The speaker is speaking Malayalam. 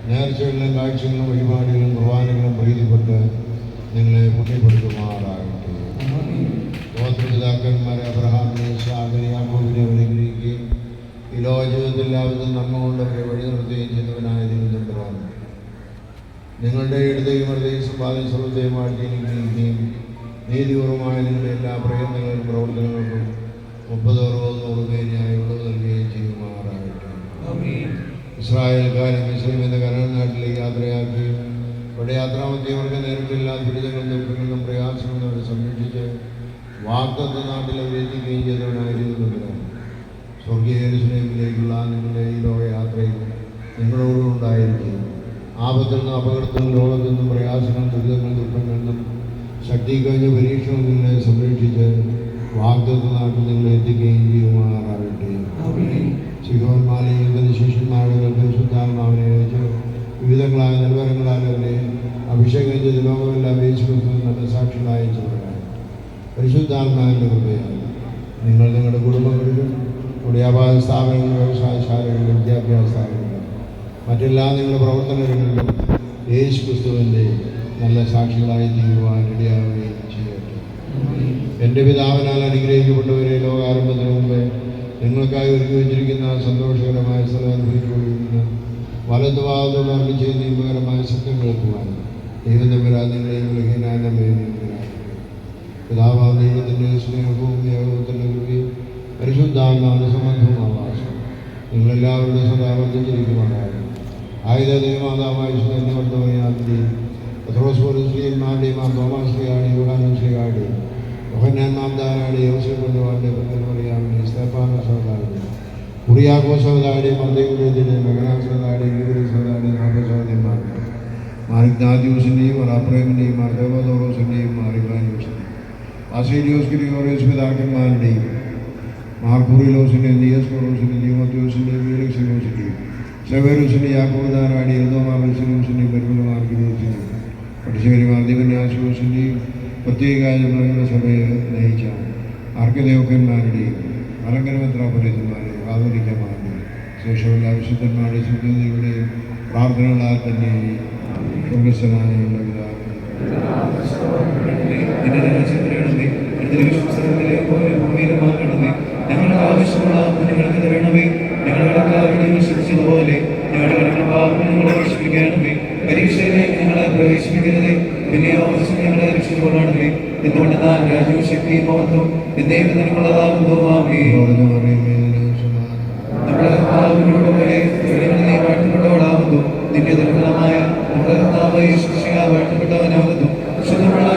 നേർച്ചകളിലും കാഴ്ചകളും വഴിപാടുകളും കുർബാനകളും പ്രീതിപ്പെട്ട് നിങ്ങളെ പുണ്യപ്പെടുത്തുമാറാകട്ടെ. ഗോത്രപിതാക്കന്മാരെ അബ്രഹാമിനെ, ഇസ്ഹാക്കിനെ, യാക്കോബിനെ അനുഗ്രഹിക്കുകയും ഈ ലോക ജീവിതത്തിൽ എല്ലാവിധം നന്മ കൊണ്ടവരെ വഴി നിർത്തുകയും ചെയ്തവനായ ദൈവം തമ്പുരാൻ നിങ്ങളുടെ ഇടതയും വലതയും സമ്പാദ്യം സർവ്വത്തെയും ആഴ്ചയിരിക്കുകയും നീതിപൂർവമായ നിങ്ങളുടെ എല്ലാ പ്രയത്നങ്ങളും പ്രവർത്തനങ്ങൾക്കും 30-60 പേരിനായി ഉള്ളവ് നൽകുകയും ചെയ്യുമാറാകട്ടെ. ഇസ്രായേൽക്കാരെ മിസ്രൈം എന്ന കനാൻ നാട്ടിലേക്ക് യാത്രയാക്കുകയും അവിടെ യാത്രാമധ്യവർക്ക് നേരിട്ടില്ലാത്ത ദുരിതങ്ങളും ദുഃഖങ്ങളും പ്രയാസങ്ങളും അവരെ സംരക്ഷിച്ച് വാഗ്ദത്ത നാട്ടിൽ അവരെത്തിക്കുകയും ചെയ്തവനായിരിക്കുന്നവരാണ്. സ്വർഗീയ യെരൂശലേമിലേക്കുള്ള നിങ്ങളുടെ ഈ ലോകയാത്രയിൽ നിങ്ങളോടുണ്ടായിരിക്കും. ആപത്തിൽ നിന്നും അപകടത്തിൽ നിന്നും രോഗത്തിൽ നിന്നും പ്രയാസങ്ങളും ദുരിതങ്ങളും ദുഃഖങ്ങളിൽ നിന്നും ശക്തി കഴിഞ്ഞ പരീക്ഷണത്തിൽ നിങ്ങളെ സംരക്ഷിച്ച് വാഗ്ദത്ത നാട്ടിൽ നിങ്ങളെ എത്തിക്കുകയും ചെയ്യുമാറാകട്ടെ. ശിഖോന്മാരെയും ശിഷ്യന്മാരുടെ പരിശുദ്ധാത്മാവിനെ അയച്ച് വിവിധങ്ങളായ നിലവാരങ്ങളാൽ അവരെ അഭിഷേകം ചെയ്ത് ലോകമെല്ലാം യേശുക്രിസ്തുവിൽ നല്ല സാക്ഷികളായ ചെറുതാണ്. പരിശുദ്ധാത്മാവിൻ്റെ കൃപയാണ് നിങ്ങൾ നിങ്ങളുടെ കുടുംബങ്ങളിലും വ്യാപാര സ്ഥാപനങ്ങളിലും വ്യവസായശാലകളിലും വിദ്യാഭ്യാസ സ്ഥാപനങ്ങളിലും മറ്റെല്ലാ നിങ്ങളുടെ പ്രവർത്തനങ്ങളിലും യേശുക്രിസ്തുവിൻ്റെ നല്ല സാക്ഷികളായി തീരുവാൻ ഇടയാവുകയും ചെയ്യട്ടെ. എൻ്റെ പിതാവിനാൽ അനുഗ്രഹിക്കപ്പെട്ടവരെ, ലോകാരംഭത്തിന് മുമ്പ് നിങ്ങൾക്കായി ഒരുക്കി വെച്ചിരിക്കുന്ന സന്തോഷകരമായ സ്ഥലം അനുഭവിച്ചുകൊണ്ടിരിക്കുന്ന വലതുഭാഗത്തോട് അരുളി ചെയ്യുന്ന ഇമ്പകരമായ സത്യം കേൾക്കുവാൻ ദൈവം തമ്പുരാൻ നിങ്ങളെയും ബലഹീനമേയും പിതാവാം ദൈവത്തിൻ്റെ സ്നേഹവും ഏകത്വത്തിൻ്റെ കൃപയും പരിശുദ്ധാത്മാവിൻ്റെ സംബന്ധവും ആവാസം നിങ്ങളെല്ലാവരുടെ സദാ വർദ്ധിച്ചിരിക്കുവാനായിരുന്നു. ആയുധ ദൈവമാതാവായ വിശുദ്ധ വർദ്ധമയാന്റെയും പത്രോസ്വരശ്രീയന്മാരുടെയും തോമാശ്രീയാടെയും യുഹാനശ്രീയാടെയും യോഹന്നാൻ മാംദാനാടെയും യോസേഫുവാന്റെയും പത്തൊൻപറിയാമിനെയും സ്തേഫാനോസാരുടെയും കുറിയാക്കോസവതാരുടെയും മർദ്ദയുടെയും മെഗനാസവതാരുടെയും യൂരിസവതാരുടെയും നാഗസവതന്മാരുടെയും മാറിഗ്നാദ്യൂസിൻ്റെയും റാപ്രേമിൻ്റെയും മാർദേവദോറോസിൻ്റെയും മാറിവാനൂസിൻ്റെയും ആസേലിയോസ് ഗ്രിഗോറിയോസ് പിതാക്കന്മാരുടെയും മാർക്കൂറിലോസിൻ്റെയും ദിയസ്കോറോസിൻ്റെയും തീമോത്തിയോസിൻ്റെയും യൂലിക്സിലോസിൻ്റെയും സെവേറൂസിൻ്റെയും യാക്കോബുദാനാടെയും എൽദോമാബൽസിലോസിൻ്റെയും പെരുമാർക്കിലോസിൻ്റെയും പഠിച്ചവരുമാർ ദിവന്യാസോസിൻ്റെയും പ്രത്യേകമായ സഭയെ നയിച്ച ആർക്കദേവക്കന്മാരുടെയും അലങ്കരമെത്രാപുരന്മാരെയും കാതോലിക്കന്മാരുടെയും ശേഷമുള്ള വിശുദ്ധന്മാരുടെയും ശുദ്ധതയുടെയും പ്രാർത്ഥനകളാൽ തന്നെ സ്വർഗസ്ഥനായുള്ള ഞങ്ങളുടെ ആവശ്യമുള്ള നിങ്ങൾക്ക് തരണമേ. ഞങ്ങളുടെ വിശ്വസിച്ചതുപോലെ ഞങ്ങളുടെ പാപങ്ങളെ രക്ഷിപ്പിക്കണമേ. പരീക്ഷയിലേക്ക് ഞങ്ങളെ പ്രവേശിപ്പിക്കരുതേ, പിന്നെയോ ഞങ്ങളെ രക്ഷിച്ചുകൊള്ളണമേ. എന്തുകൊണ്ട് താൻ രാജ്യവും ശക്തിയും മഹത്വവും എന്നേക്കും നിനക്കുള്ളതാകുന്നു. ആമേൻ. നമ്മുടെ പാപങ്ങളോടുപോലെ നീ വാഴ്ത്തപ്പെട്ടവളാകുന്നു. നിന്റെ ദുർബലമായ നമ്മുടെ കർത്താവ് യേശു വാഴ്ത്തപ്പെട്ടവനാകുന്നു. ശുദ്ധമുള്ള